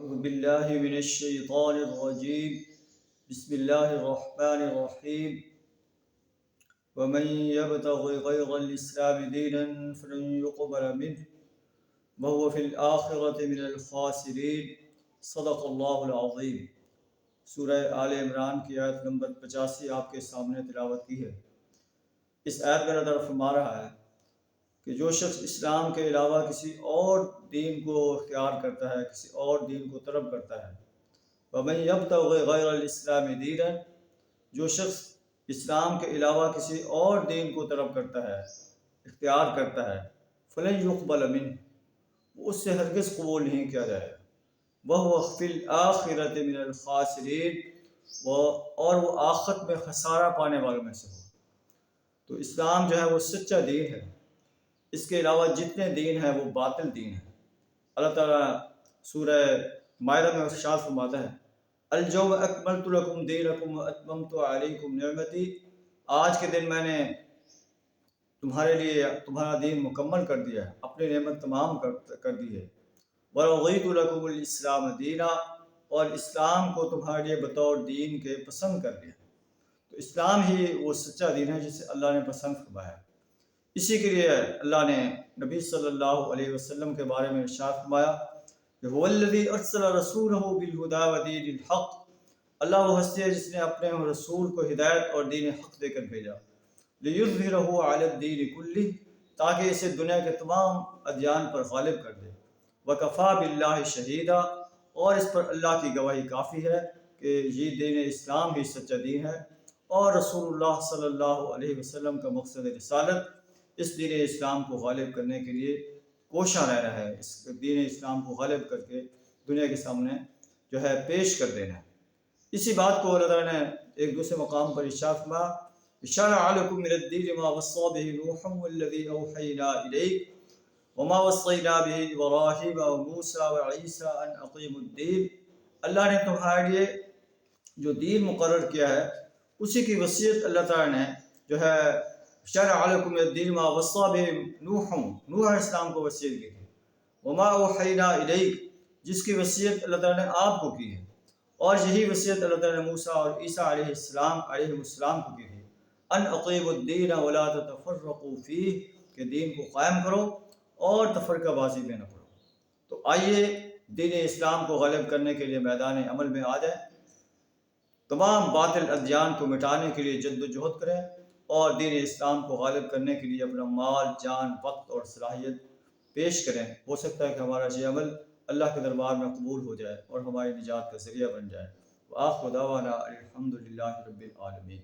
أعوذ بالله من الشيطان الرجيم بسم الله الرحمن الرحيم ومن يبتغ غير الإسلام دينا فلن يقبل منه وهو في الآخرة من الخاسرين صدق اللہ العظیم۔ سورہ آل عمران کی آیت نمبر 85 آپ کے سامنے تلاوت کی ہے۔ اس آیت میں اللہ تعالیٰ فرما رہا ہے کہ جو شخص اسلام کے علاوہ کسی اور دین کو اختیار کرتا ہے، کسی اور دین کو طلب کرتا ہے، وَمَن يَبْتَغِ غَيْرَ الْإِسْلَامِ دِينًا، جو شخص اسلام کے علاوہ کسی اور دین کو طلب کرتا ہے، اختیار کرتا ہے، فَلَن يُقْبَلَ مِنْهُ، اس سے ہرگز قبول نہیں کیا جائے گا، وَهُوَ فِي الْآخِرَةِ مِنَ الْخَاسِرِينَ، اور وہ آخرت میں خسارہ پانے والوں میں سے ہو۔ تو اسلام جو ہے وہ سچا دین ہے، اس کے علاوہ جتنے دین ہیں وہ باطل دین ہیں۔ اللہ تعالیٰ سورہ مائدہ میں ارشاد فرماتا ہے، اليوم اکملت لکم دینکم واتممت علیکم نعمتی، آج کے دن میں نے تمہارے لیے تمہارا دین مکمل کر دیا ہے، اپنی نعمت تمام کر دی ہے، ورضیت لکم الاسلام دینا، اور اسلام کو تمہارے لیے بطور دین کے پسند کر دیا۔ تو اسلام ہی وہ سچا دین ہے جسے اللہ نے پسند فرمایا۔ اسی کے لیے اللہ نے نبی صلی اللہ علیہ وسلم کے بارے میں ارشاد فرمایا کہ هو الذی ارسل رسولہ بالہدی ودین الحق، اللہ وہ ہستی ہے جس نے اپنے رسول کو ہدایت اور دین حق دے کر بھیجا، لیظہرہ علی الدین کلہ، تاکہ اسے دنیا کے تمام ادیان پر غالب کر دے، وکفی باللہ شہیدا، اور اس پر اللہ کی گواہی کافی ہے کہ یہ دین اسلام ہی سچا دین ہے، اور رسول اللہ صلی اللہ علیہ وسلم کا مقصد رسالت اس دین اسلام کو غالب کرنے کے لیے کوشاں رہنا ہے، اس دین اسلام کو غالب کر کے دنیا کے سامنے جو ہے پیش کر دینا ہے۔ اسی بات کو اللہ تعالیٰ نے ایک دوسرے مقام پر ارشاد فرمایا، شرع لکم من الدین ما وصی بہ نوحا والذی اوحینا الیک وما وصینا بہ ابراہیم وموسیٰ وعیسیٰ ان اقیموا الدین، اللہ نے تمہارے لیے جو دین مقرر کیا ہے اسی کی وصیت اللہ تعالیٰ نے جو ہے شرع علیکم الدین ما وصی بہ نوح علیہ السلام کو وصیت کی تھی، وما اوحینا الیک، جس کی وصیت اللہ تعالیٰ نے آپ کو کی ہے، اور یہی وصیت اللہ تعالیٰ نے موسیٰ اور عیسیٰ علیہ السلام کو کی تھی، ان اقیموا الدین ولا تتفرقوا فیہ، کہ دین کو قائم کرو اور تفرقہ بازی میں نہ کرو۔ تو آئیے دین اسلام کو غالب کرنے کے لیے میدان عمل میں آ جائیں، تمام باطل ادیان کو مٹانے کے لیے جد و جہد کریں، اور دین اسلام کو غالب کرنے کے لیے اپنا مال، جان، وقت اور صلاحیت پیش کریں۔ ہو سکتا ہے کہ ہمارا یہ عمل اللہ کے دربار میں قبول ہو جائے اور ہماری نجات کا ذریعہ بن جائے۔ وآخر دعوانا الحمد للہ رب العالمین۔